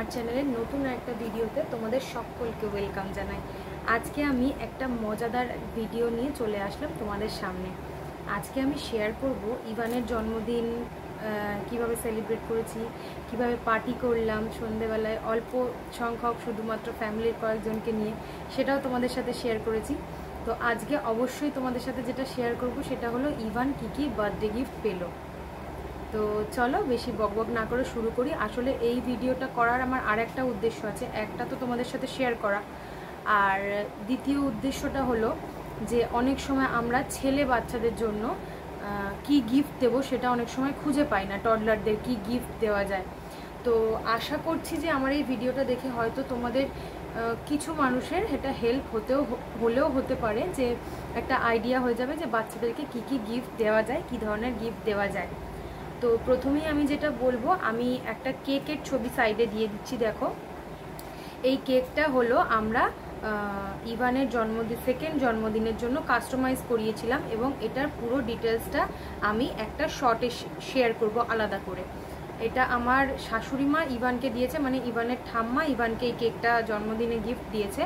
আমার চ্যানেলের নতুন একটা ভিডিওতে তোমাদের সকলকে ওয়েলকাম জানাই। আজকে আমি একটা মজাদার ভিডিও নিয়ে চলে আসলাম তোমাদের সামনে। আজকে আমি শেয়ার করব ইভানের জন্মদিন কিভাবে সেলিব্রেট করেছি, কিভাবে পার্টি করলাম সন্ধেবেলায় অল্প সংখ্যক শুধুমাত্র ফ্যামিলির কয়েকজনকে নিয়ে, সেটাও তোমাদের সাথে শেয়ার করেছি। তো আজকে অবশ্যই তোমাদের সাথে যেটা শেয়ার করব সেটা হলো ইভান কী বার্থডে গিফট পেলো। তো চলো বেশি বকবক না করে শুরু করি। আসলে এই ভিডিওটা করার আমার আর একটা উদ্দেশ্য আছে। একটা তো তোমাদের সাথে শেয়ার করা, আর দ্বিতীয় উদ্দেশ্যটা হলো যে অনেক সময় আমরা ছেলে বাচ্চাদের জন্য কি গিফট দেবো সেটা অনেক সময় খুঁজে পাই না, টডলারদের কি গিফট দেওয়া যায়। তো আশা করছি যে আমার এই ভিডিওটা দেখে হয়তো তোমাদের কিছু মানুষের এটা হেল্প হলেও হতে পারে, যে একটা আইডিয়া হয়ে যাবে যে বাচ্চাদেরকে কি কি গিফট দেওয়া যায়, কি ধরনের গিফট দেওয়া যায়। তো প্রথমেই আমি যেটা বলবো, আমি একটা কেকের ছবি সাইডে দিয়ে দিচ্ছি। দেখো, এই কেকটা হলো আমরা ইভানের সেকেন্ড জন্মদিনের জন্য কাস্টমাইজ করিয়েছিলাম, এবং এটার পুরো ডিটেলসটা আমি একটা শর্টে শেয়ার করব আলাদা করে। এটা আমার শাশুড়ি মা ইভানকে দিয়েছে, মানে ইভানের ঠাম্মা ইভানকে এই কেকটা জন্মদিনে গিফট দিয়েছে।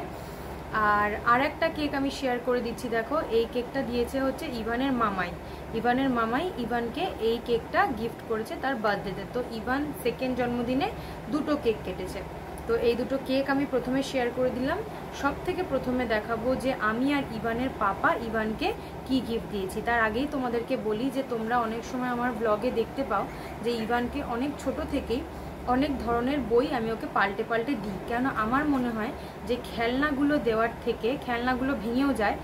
আর একটা কেক আমি শেয়ার করে দিচ্ছি। দেখো, এই কেকটা দিয়েছে হচ্ছে ইভানের মামাই ইভানকে এই কেকটা গিফট করেছে তার বার্থডেতে। তো ইভান সেকেন্ড জন্মদিনে দুটো কেক কেটেছে। তো এই দুটো কেক আমি প্রথমে শেয়ার করে দিলাম। সব থেকে প্রথমে দেখাবো যে আমি আর ইভানের পাপা ইভানকে কি গিফট দিয়েছি। তার আগেই তোমাদেরকে বলি যে তোমরা অনেক সময় আমার ব্লগে দেখতে পাও যে ইভানকে অনেক ছোট থেকেই অনেক ধরনের বই আমি ওকে পাল্টে পাল্টে দিই, কেন আমার মনে হয় যে খেলনাগুলো দেওয়ার থেকে, খেলনাগুলো ভেঙেও যায়,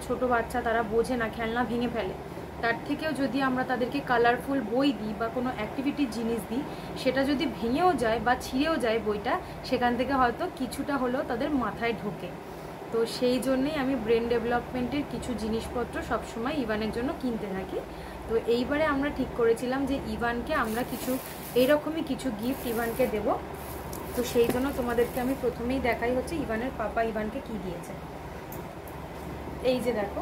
ছোট বাচ্চা তারা বোঝে না, খেলনা ভেঙে ফেলে, তার থেকেও যদি আমরা তাদেরকে কালারফুল বই দিই বা কোনো অ্যাক্টিভিটির জিনিস দিই, সেটা যদি ভেঙেও যায় বা ছিঁড়েও যায় বইটা, সেখান থেকে হয়তো কিছুটা হলেও তাদের মাথায় ঢোকে। তো সেই জন্যেই আমি ব্রেন ডেভেলপমেন্টের কিছু জিনিসপত্র সবসময় ইভানের জন্য কিনতে থাকি। তো এইবারে আমরা ঠিক করেছিলাম যে ইভানকে আমরা এইরকমই কিছু গিফট ইভানকে দেব। তো সেই জন্য তোমাদেরকে আমি প্রথমেই দেখাই হচ্ছে ইভানের পাপা ইভানকে কি দিয়েছে। এই যে দেখো,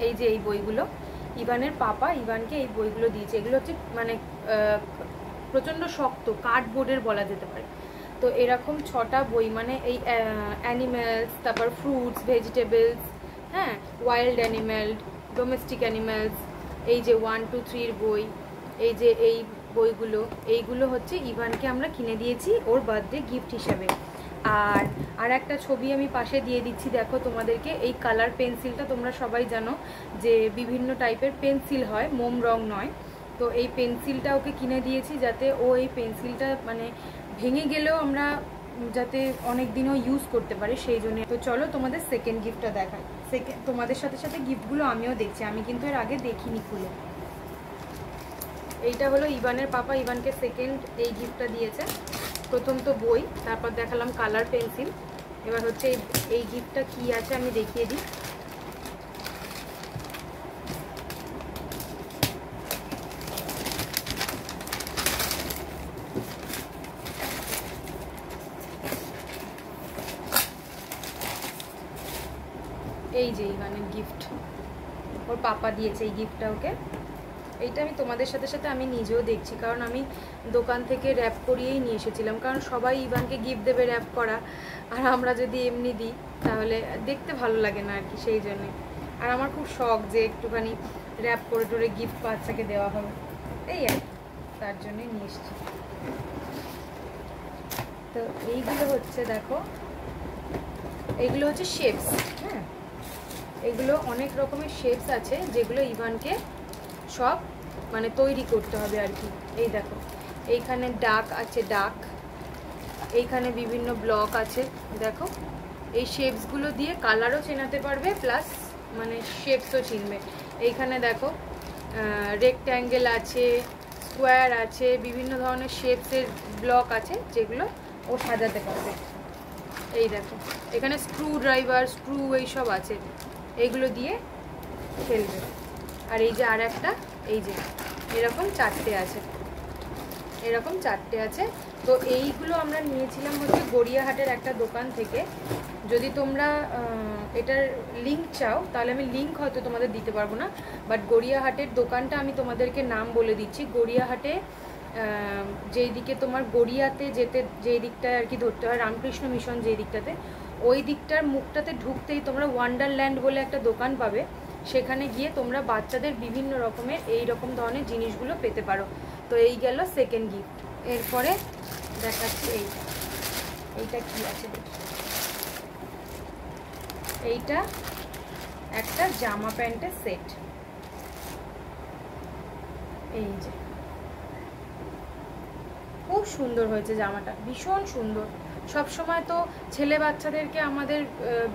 এই যে এই বইগুলো ইভানের পাপা ইভানকে এই বইগুলো দিয়েছে। এগুলো হচ্ছে মানে প্রচণ্ড শক্ত, কার্ডবোর্ডের বলা যেতে পারে। তো এরকম 6টা বই, মানে এই অ্যানিম্যালস, তারপর ফ্রুটস, ভেজিটেবলস, হ্যাঁ, ওয়াইল্ড অ্যানিম্যাল, ডোমেস্টিক অ্যানিম্যালস, এই যে 1, 2, 3 বই, এই যে এই বইগুলো, এইগুলো হচ্ছে ইভানকে আমরা কিনে দিয়েছি ওর বার্থডে গিফট হিসাবে। আর একটা ছবি আমি পাশে দিয়ে দিচ্ছি। দেখো তোমাদেরকে, এই কালার পেন্সিলটা তোমরা সবাই জানো যে বিভিন্ন টাইপের পেন্সিল হয়, মোম রং নয়। তো এই পেন্সিলটা ওকে কিনে দিয়েছি যাতে ও এই পেন্সিলটা মানে ভেঙে গেলেও আমরা যাতে অনেক দিনও ইউজ করতে পারি, সেই জন্য। তো চলো তোমাদের সেকেন্ড গিফটটা দেখাই। তোমাদের সাথে সাথে গিফটগুলো আমিও দেখছি, আমি কিন্তু এর আগে দেখিনি খুলে। এইটা হলো ইভানের পাপা ইভানকে সেকেন্ড এই গিফটটা দিয়েছে। প্রথম তো বই, তারপর দেখালাম কালার পেন্সিল, এবার হচ্ছে এই গিফটটা কি আছে আমি দেখিয়ে দিই। এই যে ইভানের গিফট, ওর পাপা দিয়েছে এই গিফটটা ওকে। এইটা আমি তোমাদের সাথে সাথে আমি নিজেও দেখছি, কারণ আমি দোকান থেকে র্যাপ করিয়েই নিয়ে এসেছিলাম, কারণ সবাই ইভানকে গিফট দেবে র্যাপ করা, আর আমরা যদি এমনি দিই তাহলে দেখতে ভালো লাগে না আর কি, সেই জন্যে। আর আমার খুব শখ যে একটুখানি র্যাপ করে টোরে গিফট বাচ্চাকে দেওয়া হবে, এই আর তার জন্যই নিয়ে এসেছি। তো এইগুলো হচ্ছে, দেখো, এইগুলো হচ্ছে শেপস। হ্যাঁ, এগুলো অনেক রকমের শেপস আছে যেগুলো ইভানকে সব মানে তৈরি করতে হবে আর কি। এই দেখো, এইখানে ডাক আছে, এইখানে বিভিন্ন ব্লক আছে। দেখো, এই শেপসগুলো দিয়ে কালারও চেনাতে পারবে, প্লাস মানে শেপসও চিনবে। এইখানে দেখো রেক্ট্যাঙ্গেল আছে, স্কোয়ার আছে, বিভিন্ন ধরনের শেপসের ব্লক আছে যেগুলো ও সাজাতে পারবে। এই দেখো, এখানে স্ক্রু এইসব আছে, এইগুলো দিয়ে খেলবে। আর এই যে আর একটা, এই যে এরকম 4টে আছে। তো এইগুলো আমরা নিয়েছিলাম হচ্ছে গড়িয়াহাটের একটা দোকান থেকে। যদি তোমরা এটার লিঙ্ক চাও তাহলে আমি লিঙ্ক হয়তো তোমাদের দিতে পারবো না, বাট গড়িয়াহাটের দোকানটা আমি তোমাদেরকে নাম বলে দিচ্ছি। গড়িয়াহাটে যেই দিকে তোমার গড়িয়াতে যেতে, যেই দিকটায় আর কি ধরতে হয়, রামকৃষ্ণ মিশন যেই দিকটাতে, ওই দিকটার মুখটাতে ঢুকতেই তোমরা ওয়ান্ডারল্যান্ড বলে একটা দোকান পাবে। সেখানে গিয়ে তোমরা বাচ্চাদের বিভিন্ন রকমের এই রকম ধরনের জিনিসগুলো পেতে পারো। তো এই গেল সেকেন্ড গিফট। এরপরে দেখাচ্ছি এইটা কি আছে দেখি। এইটা একটা জামা প্যান্টের সেট। এই যে খুব সুন্দর হয়েছে জামাটা, ভীষণ সুন্দর। সব সময় তো ছেলে বাচ্চাদেরকে আমাদের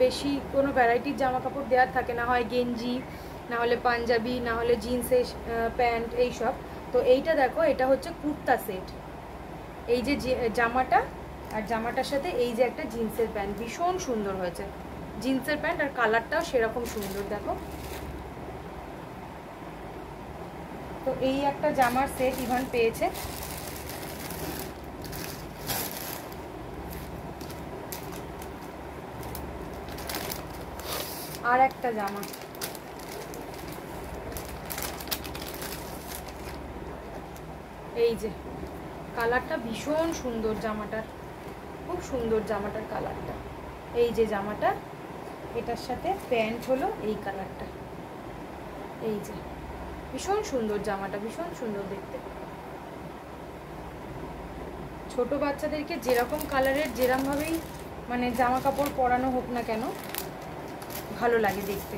বেশি কোনো ভ্যারাইটির জামা কাপড় দেওয়ার থাকে না, হয় গেঞ্জি, না হলে পাঞ্জাবি, না হলে জিন্সের প্যান্ট, এইসব। তো এইটা দেখো, এটা হচ্ছে কুর্তা সেট। এই যে জামাটা, আর জামাটার সাথে এই যে একটা জিন্সের প্যান্ট, ভীষণ সুন্দর হয়েছে জিন্সের প্যান্ট, আর কালারটাও সেরকম সুন্দর দেখো। তো এই একটা জামার সেট ইভান পেয়েছে। আর একটা জামা, এই যে কালারটা ভীষণ সুন্দর জামাটার, খুব সুন্দর জামাটার কালারটা। এই যে জামাটা, এটার সাথে প্যান্ট হলো এই কালারটা। এই যে ভীষণ সুন্দর জামাটা, ভীষণ সুন্দর দেখতে। ছোট বাচ্চাদেরকে যেরকম কালারের যেরকমভাবেই মানে জামা কাপড় পরানো হোক না কেন, ভালো লাগে দেখতে।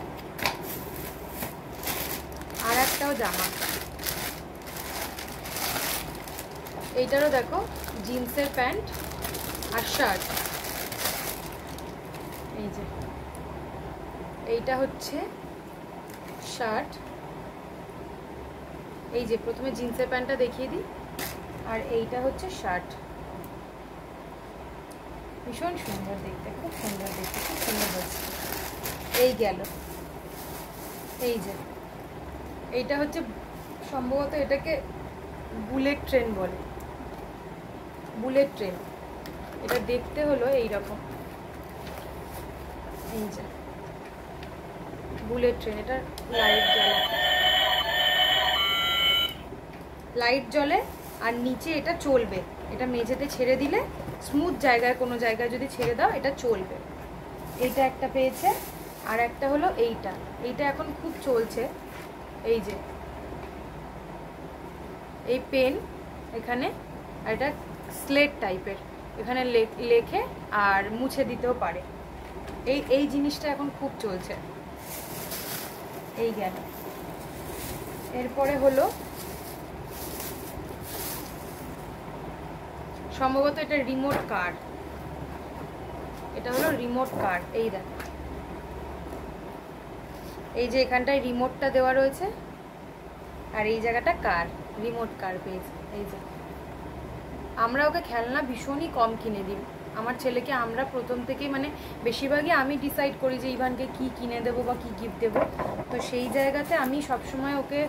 আর একটাও জামা, এইটারও দেখো জিন্সের প্যান্ট আর শার্ট। এই যে এইটা হচ্ছে শার্ট। এই যে প্রথমে জিন্সের প্যান্টটা দেখিয়ে দিই, আর এইটা হচ্ছে শার্ট। ভীষণ সুন্দর দেখতে, খুব সুন্দর দেখতে, খুব সুন্দর হচ্ছে। এই গেল। এই যে এইটা হচ্ছে সম্ভবত এটাকে বুলেট ট্রেন বলে, বুলেট ট্রেন। এটা দেখতে হলো এইরকম। এই যে বুলেট ট্রেন, এটা লাইট জ্বলে, লাইট জ্বলে, আর নিচে এটা চলবে। এটা মেঝেতে ছেড়ে দিলে, স্মুথ জায়গায় কোনো জায়গায় যদি ছেড়ে দাও, এটা চলবে। এইটা একটা পেয়েছে। আর একটা হলো এইটা, এইটা এখন খুব চলছে। এই যে এই পেন এখানে, আর এটা স্লেট টাইপের, এখানে লেখে আর মুছে দিতেও পারে। এই জিনিসটা এখন খুব চলছে। এই গেল। এরপরে হলো সম্ভবত এটা রিমোট কার। এটা হলো রিমোট কার। এই দেখো, এই যে এখানটায় রিমোটটা দেওয়া রয়েছে, আর এই জায়গাটা কার, রিমোট কার পেয়েছে। এই যে আমরা ওকে খেলনা ভীষণই কম কিনে দিই। আমার ছেলেকে আমরা প্রথম থেকেই মানে বেশিরভাগই আমি ডিসাইড করি যে ইভানকে কি কিনে দেবো বা কি গিফট দেবো। তো সেই জায়গাতে আমি সবসময় ওকে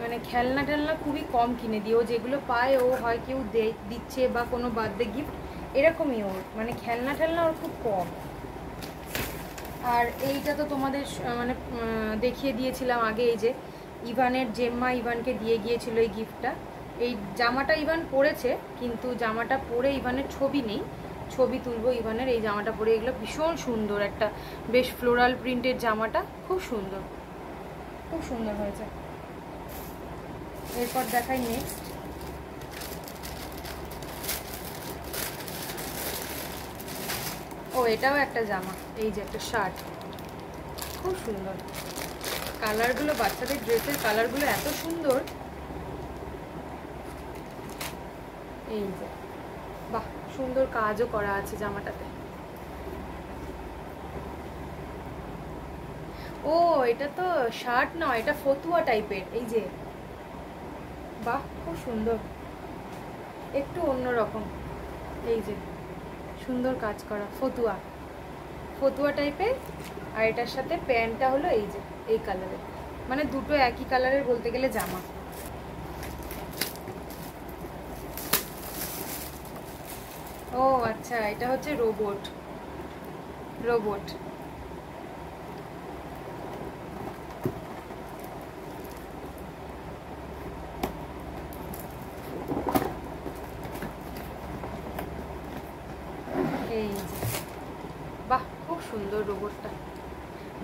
মানে খেলনা টেলনা খুবই কম কিনে দিই। ও যেগুলো পায়, ও হয় কেউ দিচ্ছে বা কোনো বার্থডে গিফট, এরকমই ওর মানে খেলনা টেলনা ওর খুব কম। আর এইটা তো তোমাদের মানে দেখিয়ে দিয়েছিলাম আগে। এই যে ইভানের জেম্মা ইভানকে দিয়ে গিয়েছিল এই গিফটটা। এই জামাটা ইভান পরেছে, কিন্তু জামাটা পরে ইভানের ছবি নেই, ছবি তুলবো ইভানের। এই জামাটা পরে, এগুলো ভীষণ সুন্দর, একটা বেশ ফ্লোরাল প্রিন্টের জামাটা, খুব সুন্দর, খুব সুন্দর হয়েছে। এরপর দেখাই নেক্সট। ও এটাও একটা জামা। এই যে একটা শার্ট, খুব সুন্দর কালারগুলো, বাচ্চাদের ড্রেসের কালারগুলো এত সুন্দর। এই যে বাহ, সুন্দর কাজও করা আছে জামাটাতে। ও এটা তো শার্ট না, এটা ফতুয়া টাইপের। এই যে বাহ, খুব সুন্দর, একটু অন্যরকম। এই যে সুন্দর কাজ করা, ফতুয়া, ফতুয়া টাইপের। আর এটার সাথে প্যান্টটা হলো এই যে এই কালারের, মানে দুটো একই কালারের বলতে গেলে জামা। ও আচ্ছা, এটা হচ্ছে রোবট, রোবট।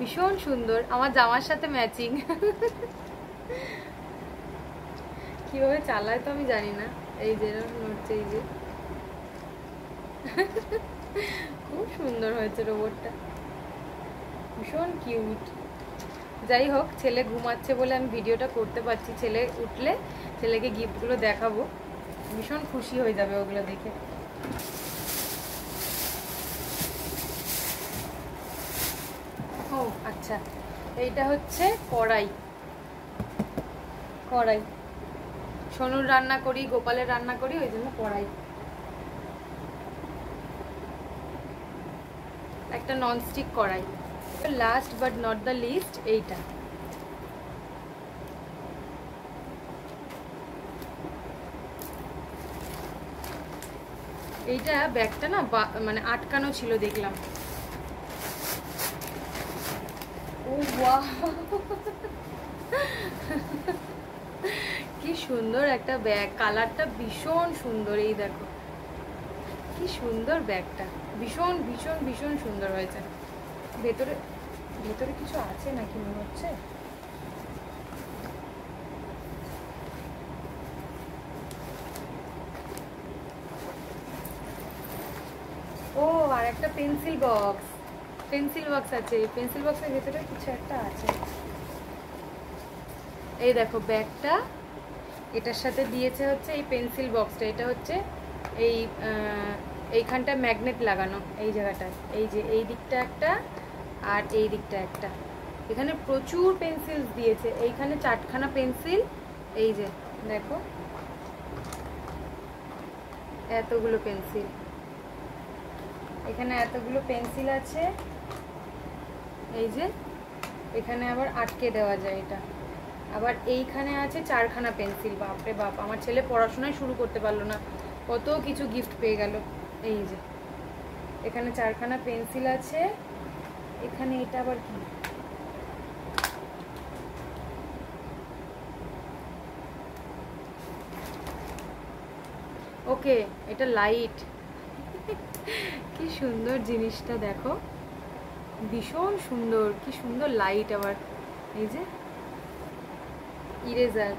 ভীষণ সুন্দর, আমার জামার সাথে ম্যাচিং। কিভাবে চালায় তো আমি জানি না। এই যে নড়ছে, এই যে খুব সুন্দর হয়েছে রোবটটা, ভীষণ কিউট। যাই হোক, ছেলে ঘুমাচ্ছে বলে আমি ভিডিওটা করতে পারছি। ছেলে উঠলে ছেলেকে গিফটগুলো দেখাবো, ভীষণ খুশি হয়ে যাবে ওগুলো দেখে। ও আচ্ছা, এইটা হচ্ছে কড়াই। কড়াই সোনুর রান্না করি, গোপালের রান্না করি, ওই জন্য কড়াই। একটা ননস্টিক কড়াই। Last but not the least এইটা। এইটা ব্যাগটা না মানে আটকানো ছিল দেখলাম। ও ওয়াও, কি সুন্দর একটা ব্যাগ, কালারটা ভীষণ সুন্দর। এই দেখো কি সুন্দর ব্যাগটা, ভীষণ ভীষণ ভীষণ সুন্দর হয়েছে। ভেতরে ভেতরে কিছু আছে নাকি মনে হচ্ছে। ও আর একটা পেন্সিল বক্স, পেন্সিল বক্স আছে। পেন্সিল বক্সের ভেতরে কিছু একটা আছে। এই দেখো ব্যাগটা, এটার সাথে দিয়েছে হচ্ছে এই পেন্সিল বক্সটা। এটা হচ্ছে এই এইখানটা ম্যাগনেট লাগানো, এই জায়গাটায়। এই যে এই দিকটা একটা আর এই দিকটা একটা। এখানে প্রচুর পেন্সিল দিয়েছে। এইখানে 4খানা পেন্সিল, এই যে দেখো এতগুলো পেন্সিল, এখানে এতগুলো পেন্সিল আছে। এই যে এখানে আবার আটকে দেওয়া যায় এটা। আবার এইখানে আছে 4খানা পেন্সিল। বাপরে বাপ, আমার ছেলে পড়াশোনায় শুরু করতে পারলো না, কত কিছু গিফট পেয়ে গেল। এই যে এখানে 4খানা পেন্সিল আছে। এখানে এটা আবার কি, ওকে এটা লাইট। কি সুন্দর জিনিসটা দেখো, ভীষণ সুন্দর, কি সুন্দর লাইট। আবার এই যে ইরেজার,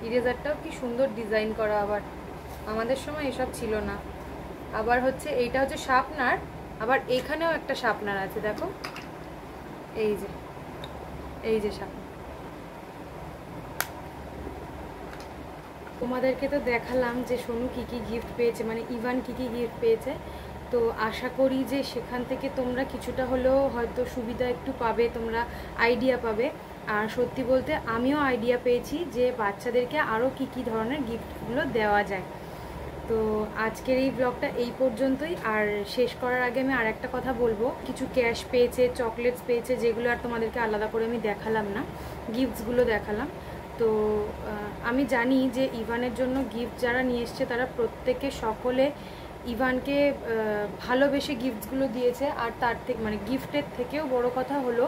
ইরেজারটাও কি সুন্দর ডিজাইন করা। আবার আমাদের সময় এসব ছিল না। আবার হচ্ছে এইটা হচ্ছে শার্পনার। আবার এখানেও একটা শার্পনার আছে দেখো, এই যে এই যে শার্পনার। তোমাদেরকে তো দেখালাম যে সোনু কী কী গিফট পেয়েছে, মানে ইভান কী কী গিফট পেয়েছে। তো আশা করি যে সেখান থেকে তোমরা কিছুটা হলেও হয়তো সুবিধা একটু পাবে, তোমরা আইডিয়া পাবে। আর সত্যি বলতে আমিও আইডিয়া পেয়েছি যে বাচ্চাদেরকে আরও কী কী ধরনের গিফটগুলো দেওয়া যায়। তো আজকের এই ব্লগটা এই পর্যন্তই। আর শেষ করার আগে আমি আর একটা কথা বলবো, কিছু ক্যাশ পেয়েছে, চকলেটস পেয়েছে, যেগুলো আর তোমাদেরকে আলাদা করে আমি দেখালাম না, গিফটসগুলো দেখালাম। তো আমি জানি যে ইভানের জন্য গিফট যারা নিয়ে এসছে তারা প্রত্যেকে সকলে ইভানকে ভালোবেসে গিফটসগুলো দিয়েছে। আর তার থেকে মানে গিফটের থেকেও বড় কথা হলো,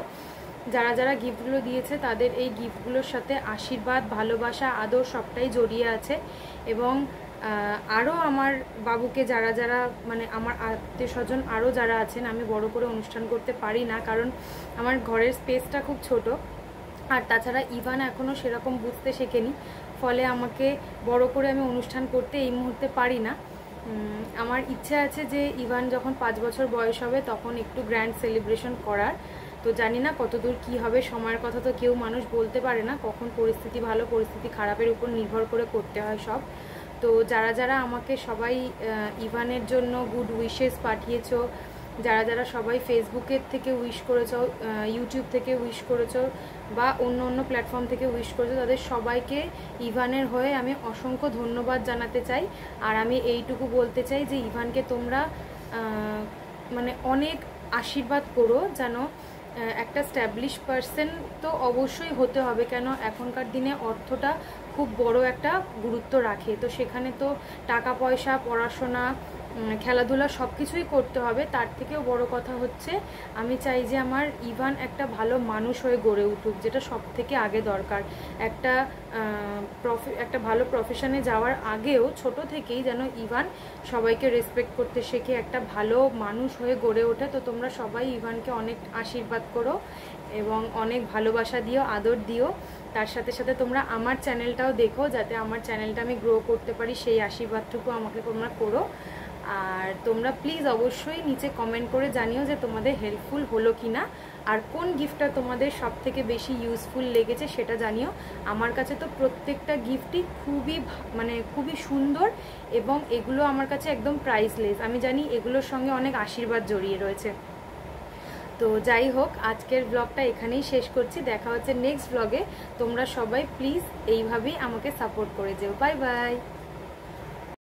যারা যারা গিফটগুলো দিয়েছে তাদের এই গিফটগুলোর সাথে আশীর্বাদ, ভালোবাসা, আদর সবটাই জড়িয়ে আছে। এবং আরও আমার বাবুকে যারা যারা মানে আমার আত্মীয় স্বজন আরও যারা আছেন, আমি বড় করে অনুষ্ঠান করতে পারি না, কারণ আমার ঘরের স্পেসটা খুব ছোট। আর তাছাড়া ইভান এখনও সেরকম বুঝতে শেখেনি, ফলে আমাকে বড় করে আমি অনুষ্ঠান করতে এই মুহূর্তে পারি না। আমার ইচ্ছে আছে যে ইভান যখন 5 বছর বয়স হবে তখন একটু গ্র্যান্ড সেলিব্রেশন করার। তো জানি না কতদূর কি হবে, সময়ের কথা তো কেউ মানুষ বলতে পারে না, কখন পরিস্থিতি ভালো পরিস্থিতি খারাপের উপর নির্ভর করে করতে হয় সব। তো যারা যারা আমাকে সবাই ইভানের জন্য গুড উইশেস পাঠিয়েছো, যারা যারা সবাই ফেসবুকের থেকে উইশ করেছো, ইউটিউব থেকে উইশ করেছো, বা অন্য অন্য প্ল্যাটফর্ম থেকে উইশ করেছো, তাদের সবাইকে ইভানের হয়ে আমি অসংখ্য ধন্যবাদ জানাতে চাই। আর আমি এইটুকু বলতে চাই যে ইভানকে তোমরা মানে অনেক আশীর্বাদ করো, যেন একটা স্ট্যাবলিশ পারসন তো অবশ্যই হতে হবে, কেন এখনকার দিনে অর্থটা খুব বড় একটা গুরুত্ব রাখে। তো সেখানে তো টাকা পয়সা, পড়াশোনা, খেলাধুলা সব কিছুই করতে হবে, তার থেকেও বড় কথা হচ্ছে আমি চাই যে আমার ইভান একটা ভালো মানুষ হয়ে গড়ে উঠুক, যেটা সব থেকে আগে দরকার। একটা ভালো প্রফেশনে যাওয়ার আগেও ছোট থেকেই যেন ইভান সবাইকে রেসপেক্ট করতে শেখে, একটা ভালো মানুষ হয়ে গড়ে ওঠে। তো তোমরা সবাই ইভানকে অনেক আশীর্বাদ করো এবং অনেক ভালোবাসা দিও, আদর দিও। তার সাথে সাথে তোমরা আমার চ্যানেলটাও দেখো, যাতে আমার চ্যানেলটা আমি গ্রো করতে পারি, সেই আশীর্বাদটুকু আমাকে তোমরা করো। আর তোমরা প্লিজ অবশ্যই নিচে কমেন্ট করে জানিও যে তোমাদের হেল্পফুল হলো কি না, আর কোন গিফটটা তোমাদের সব থেকে বেশি ইউজফুল লেগেছে সেটা জানিও। আমার কাছে তো প্রত্যেকটা গিফটই খুবই সুন্দর, এবং এগুলো আমার কাছে একদম প্রাইসলেস। আমি জানি এগুলোর সঙ্গে অনেক আশীর্বাদ জড়িয়ে রয়েছে। তো যাই হোক, আজকের ব্লগটা এখানেই শেষ করছি। দেখা হচ্ছে নেক্সট ব্লগে। তোমরা সবাই প্লিজ এইভাবেই আমাকে সাপোর্ট করে যেও। Bye bye.